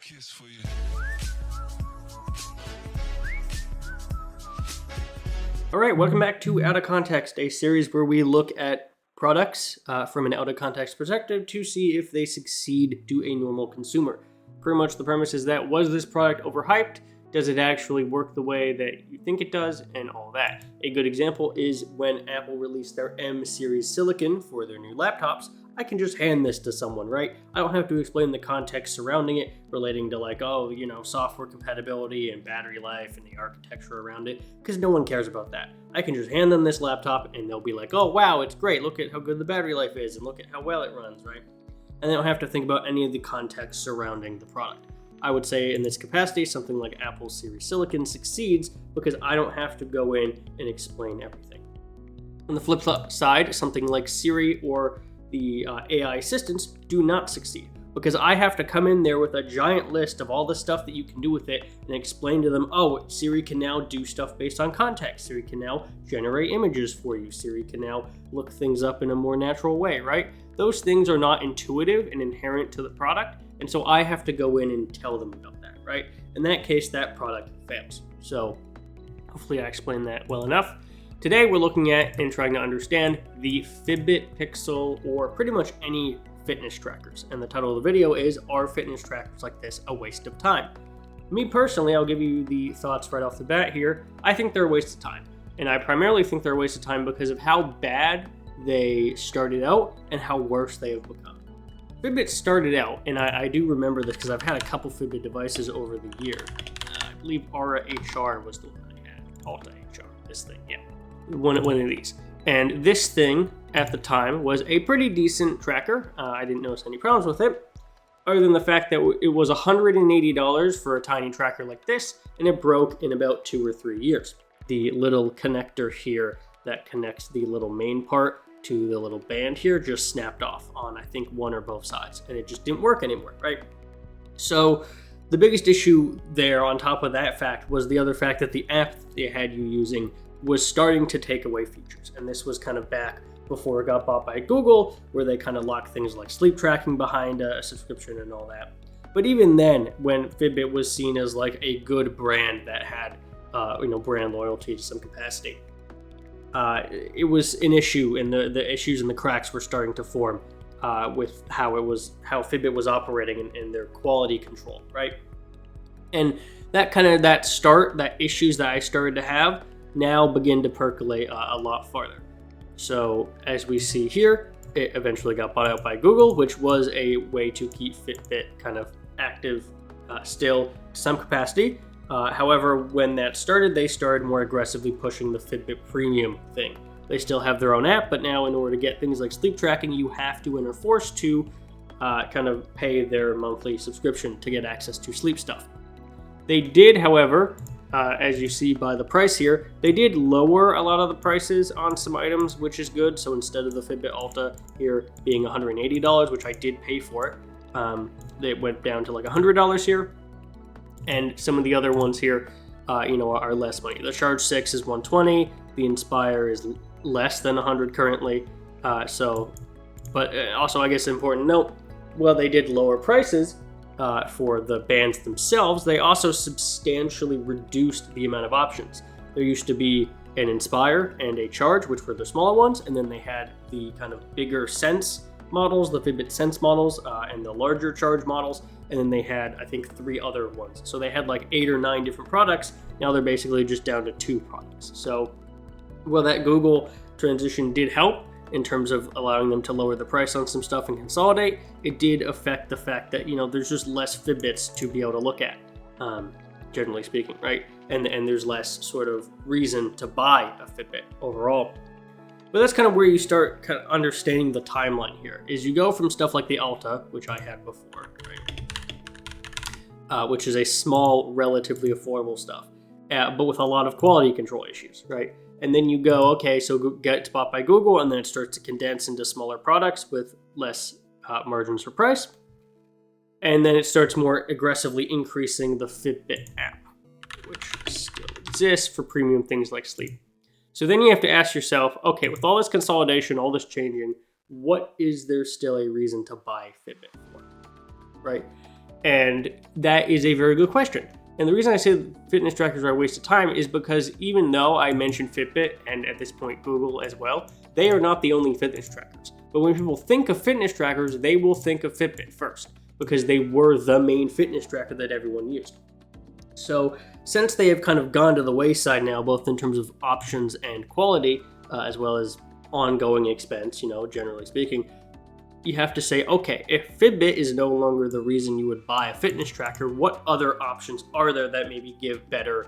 kiss for you. All right, welcome back to Out of Context, a series where we look at products from an out of context perspective to see if they succeed to a normal consumer. Pretty much the premise is that, was this product overhyped? Does it actually work the way that you think it does? And all that. A good example is when Apple released their M series silicon for their new laptops. I can just hand this to someone, right? I don't have to explain the context surrounding it, relating to software compatibility and battery life and the architecture around it, because no one cares about that. I can just hand them this laptop and they'll be like, oh wow, it's great, look at how good the battery life is and look at how well it runs, right? And they don't have to think about any of the context surrounding the product. I would say in this capacity, something like Apple Series Silicon succeeds because I don't have to go in and explain everything. On the flip side, something like Siri or the AI assistants do not succeed because I have to come in there with a giant list of all the stuff that you can do with it and explain to them, oh, Siri can now do stuff based on context. Siri can now generate images for you. Siri can now look things up in a more natural way, right? Those things are not intuitive and inherent to the product, and so I have to go in and tell them about that, right? In that case, that product fails. So hopefully I explained that well enough. Today we're looking at and trying to understand the Fitbit Pixel or pretty much any fitness trackers. And the title of the video is, are fitness trackers like this a waste of time? Me personally, I'll give you the thoughts right off the bat here. I think they're a waste of time. And I primarily think they're a waste of time because of how bad they started out and how worse they have become. Fitbit started out, and I do remember this because I've had a couple Fitbit devices over the year. I believe Aura HR was the one I had. Alta HR, this thing, yeah. One of these. And this thing, at the time, was a pretty decent tracker. I didn't notice any problems with it, other than the fact that it was $180 for a tiny tracker like this, and it broke in about 2 or 3 years. The little connector here that connects the little main part to the little band here just snapped off on, I think, one or both sides, and it just didn't work anymore, right? So the biggest issue there on top of that fact was the other fact that the app they had you using was starting to take away features. And this was kind of back before it got bought by Google, where they kind of locked things like sleep tracking behind a subscription and all that. But even then, when Fitbit was seen as like a good brand that had brand loyalty to some capacity, it was an issue, and the issues and the cracks were starting to form with how Fitbit was operating and their quality control, right? And that issues that I started to have now begin to percolate a lot farther. So as we see here, it eventually got bought out by Google, which was a way to keep Fitbit kind of active still to some capacity. However, when that started, they started more aggressively pushing the Fitbit Premium thing. They still have their own app, but now in order to get things like sleep tracking, you have to and are forced to kind of pay their monthly subscription to get access to sleep stuff. They did, however, as you see by the price here, they did lower a lot of the prices on some items, which is good. So instead of the Fitbit Alta here being $180, which I did pay for it, it went down to like $100 here. And some of the other ones here, are less money. The Charge 6 is $120. The Inspire is less than $100 currently. But also, I guess important to note, while they did lower prices for the bands themselves, they also substantially reduced the amount of options. There used to be an Inspire and a Charge, which were the smaller ones, and then they had the kind of bigger Sense models, the Fitbit Sense models, and the larger Charge models, and then they had, I think, 3 other ones. So they had like 8 or 9 different products. Now they're basically just down to 2 products. So, well, that Google transition did help in terms of allowing them to lower the price on some stuff and consolidate. It did affect the fact that, there's just less Fitbits to be able to look at, generally speaking, right? And there's less sort of reason to buy a Fitbit overall. But that's kind of where you start kind of understanding the timeline here, is you go from stuff like the Alta, which I had before, right? Which is a small, relatively affordable stuff, but with a lot of quality control issues, right? And then you go, okay, so gets bought by Google, and then it starts to condense into smaller products with less margins for price. And then it starts more aggressively increasing the Fitbit app, which still exists for premium things like sleep. So then you have to ask yourself, okay, with all this consolidation, all this changing, what is there still a reason to buy Fitbit for, right? And that is a very good question. And the reason I say fitness trackers are a waste of time is because even though I mentioned Fitbit and at this point Google as well, they are not the only fitness trackers. But when people think of fitness trackers, they will think of Fitbit first because they were the main fitness tracker that everyone used. So since they have kind of gone to the wayside now, both in terms of options and quality, as well as ongoing expense, generally speaking, you have to say, okay, if Fitbit is no longer the reason you would buy a fitness tracker, what other options are there that maybe give better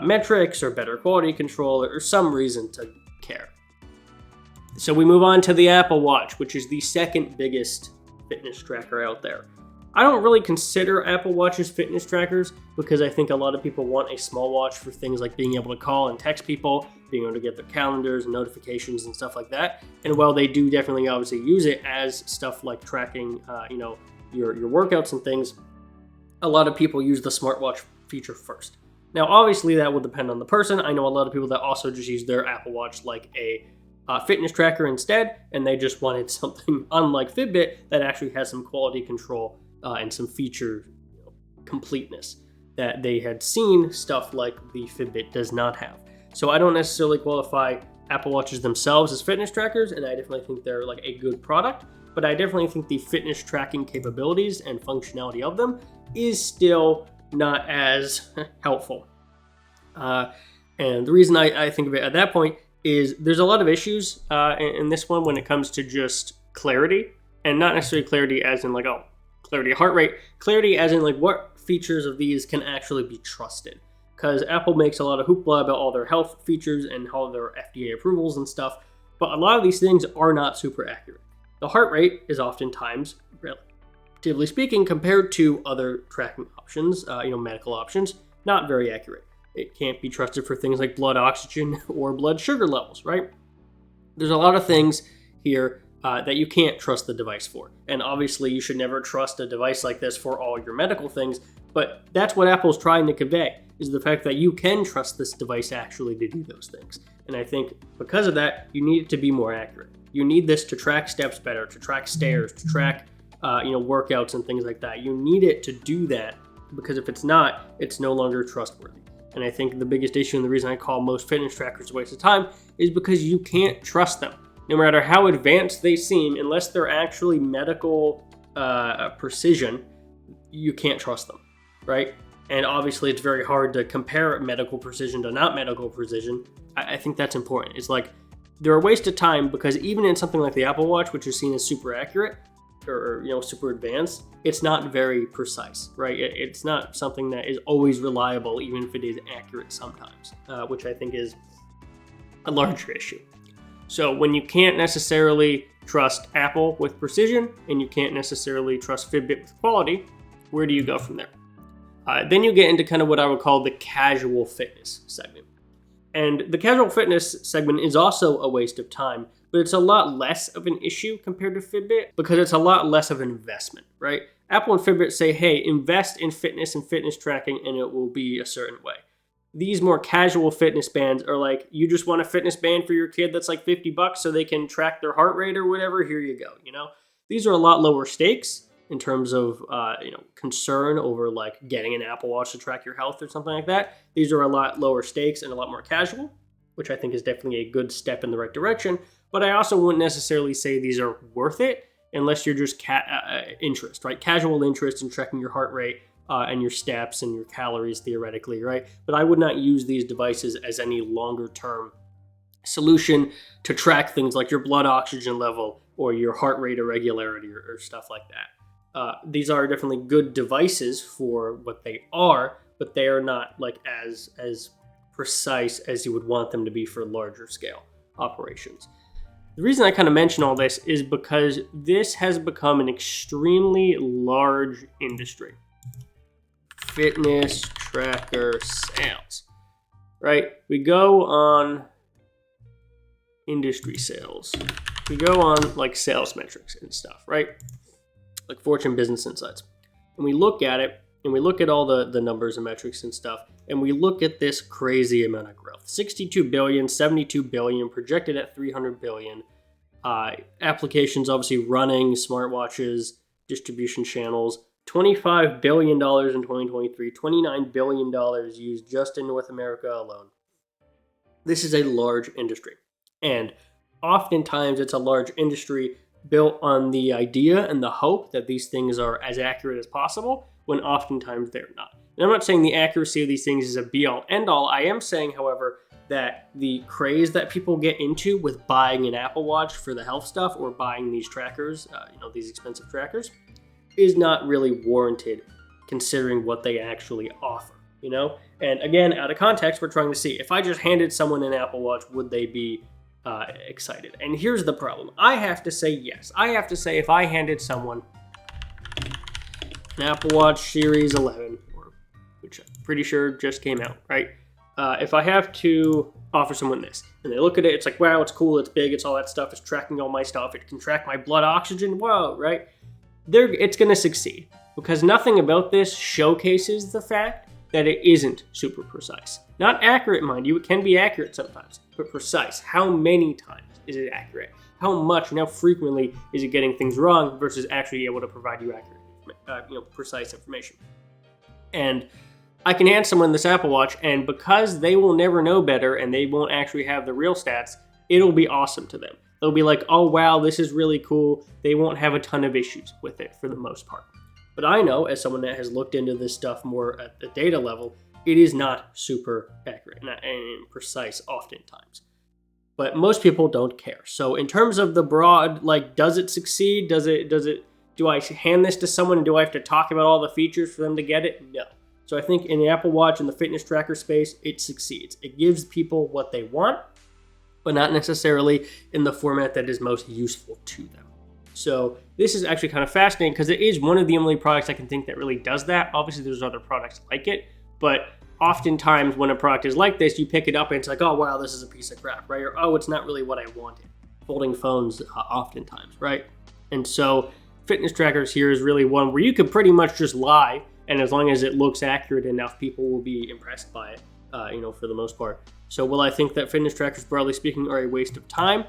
metrics or better quality control or some reason to care? So we move on to the Apple Watch, which is the second biggest fitness tracker out there. I don't really consider Apple Watches fitness trackers because I think a lot of people want a small watch for things like being able to call and text people, being able to get their calendars and notifications and stuff like that. And while they do definitely obviously use it as stuff like tracking, your workouts and things, a lot of people use the smartwatch feature first. Now, obviously that will depend on the person. I know a lot of people that also just use their Apple Watch like a fitness tracker instead, and they just wanted something unlike Fitbit that actually has some quality control and some feature completeness that they had seen stuff like the Fitbit does not have. So I don't necessarily qualify Apple Watches themselves as fitness trackers, and I definitely think they're like a good product, but I definitely think the fitness tracking capabilities and functionality of them is still not as helpful. And the reason I think of it at that point is there's a lot of issues in this one when it comes to just clarity, and not necessarily clarity as in like, clarity of heart rate, clarity as in like what features of these can actually be trusted. Because Apple makes a lot of hoopla about all their health features and all their FDA approvals and stuff, but a lot of these things are not super accurate. The heart rate is oftentimes, relatively speaking, compared to other tracking options, medical options, not very accurate. It can't be trusted for things like blood oxygen or blood sugar levels, right? There's a lot of things here that you can't trust the device for. And obviously you should never trust a device like this for all your medical things, but that's what Apple's trying to convey, is the fact that you can trust this device actually to do those things. And I think because of that, you need it to be more accurate. You need this to track steps better, to track stairs, to track workouts and things like that. You need it to do that, because if it's not, it's no longer trustworthy. And I think the biggest issue and the reason I call most fitness trackers a waste of time is because you can't trust them. No matter how advanced they seem, unless they're actually medical precision, you can't trust them, right? And obviously it's very hard to compare medical precision to not medical precision. I think that's important. It's like they're a waste of time because even in something like the Apple Watch, which is seen as super accurate or super advanced, it's not very precise, right? It's not something that is always reliable, even if it is accurate sometimes, which I think is a larger issue. So when you can't necessarily trust Apple with precision and you can't necessarily trust Fitbit with quality, where do you go from there? Then you get into kind of what I would call the casual fitness segment. And the casual fitness segment is also a waste of time, but it's a lot less of an issue compared to Fitbit because it's a lot less of an investment, right? Apple and Fitbit say, hey, invest in fitness and fitness tracking and it will be a certain way. These more casual fitness bands are like, you just want a fitness band for your kid that's like $50 so they can track their heart rate or whatever, here you go, These are a lot lower stakes in terms of concern over like getting an Apple Watch to track your health or something like that. These are a lot lower stakes and a lot more casual, which I think is definitely a good step in the right direction. But I also wouldn't necessarily say these are worth it unless you're just interest, right? Casual interest in tracking your heart rate and your steps and your calories theoretically, right? But I would not use these devices as any longer term solution to track things like your blood oxygen level or your heart rate irregularity or stuff like that. These are definitely good devices for what they are, but they are not like as precise as you would want them to be for larger scale operations. The reason I kind of mention all this is because this has become an extremely large industry. Fitness tracker sales, right? We go on industry sales. We go on like sales metrics and stuff, right? Like Fortune Business Insights. And we look at it and we look at all the numbers and metrics and stuff. And we look at this crazy amount of growth. 62 billion, 72 billion, projected at 300 billion. Applications obviously running, smartwatches, distribution channels. $25 billion in 2023, $29 billion used just in North America alone. This is a large industry. And oftentimes it's a large industry built on the idea and the hope that these things are as accurate as possible, when oftentimes they're not. And I'm not saying the accuracy of these things is a be-all, end-all. I am saying, however, that the craze that people get into with buying an Apple Watch for the health stuff or buying these trackers, these expensive trackers, is not really warranted considering what they actually offer, And again, out of context, we're trying to see if I just handed someone an Apple Watch, would they be excited? And here's the problem. I have to say yes. I have to say if I handed someone an Apple Watch Series 11, which I'm pretty sure just came out, right? If I have to offer someone this, and they look at it, it's like, wow, it's cool, it's big, it's all that stuff, it's tracking all my stuff, it can track my blood oxygen, whoa, right? It's going to succeed, because nothing about this showcases the fact that it isn't super precise. Not accurate, mind you, it can be accurate sometimes, but precise. How many times is it accurate? How much and how frequently is it getting things wrong versus actually able to provide you accurate, precise information? And I can hand someone this Apple Watch, and because they will never know better and they won't actually have the real stats, it'll be awesome to them. They'll be like, oh wow, this is really cool. They won't have a ton of issues with it for the most part. But I know, as someone that has looked into this stuff more at the data level, it is not super accurate and precise oftentimes. But most people don't care. So in terms of the broad, does it succeed? Do I hand this to someone and do I have to talk about all the features for them to get it? No. So I think in the Apple Watch and the fitness tracker space, it succeeds. It gives people what they want, but not necessarily in the format that is most useful to them. So this is actually kind of fascinating because it is one of the only products I can think that really does that. Obviously, there's other products like it, but oftentimes when a product is like this, you pick it up and it's like, oh, wow, this is a piece of crap, right? Or, oh, it's not really what I wanted. Folding phones oftentimes, right? And so fitness trackers here is really one where you could pretty much just lie, and as long as it looks accurate enough, people will be impressed by it, for the most part. So while I think that fitness trackers, broadly speaking, are a waste of time,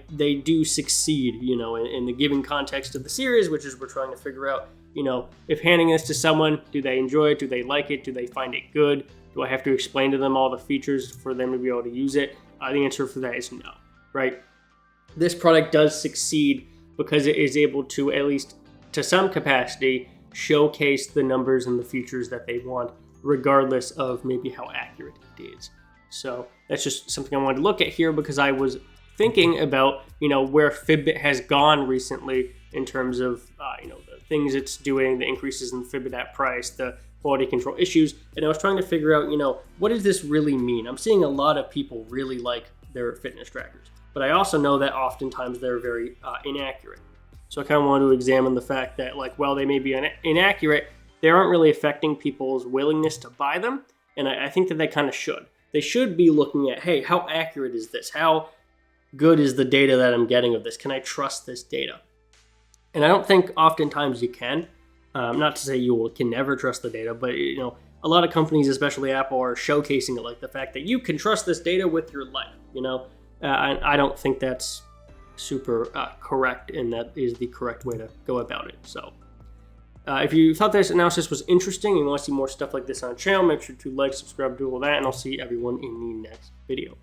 they do succeed, in the given context of the series, which is we're trying to figure out, if handing this to someone, do they enjoy it? Do they like it? Do they find it good? Do I have to explain to them all the features for them to be able to use it? The answer for that is no, right? This product does succeed because it is able to, at least to some capacity, showcase the numbers and the features that they want, regardless of maybe how accurate it is. So that's just something I wanted to look at here because I was thinking about, where Fitbit has gone recently in terms of, the things it's doing, the increases in the Fitbit app price, the quality control issues. And I was trying to figure out, what does this really mean? I'm seeing a lot of people really like their fitness trackers, but I also know that oftentimes they're very inaccurate. So I kind of wanted to examine the fact that, while they may be inaccurate, they aren't really affecting people's willingness to buy them. And I think that they kind of should. They should be looking at, hey, how accurate is this? How good is the data that I'm getting of this? Can I trust this data? And I don't think oftentimes you can. Not to say you can never trust the data, but a lot of companies, especially Apple, are showcasing it, like the fact that you can trust this data with your life. I don't think that's super correct, and that is the correct way to go about it. So if you thought this analysis was interesting and you want to see more stuff like this on the channel, make sure to like, subscribe, do all that, and I'll see everyone in the next video.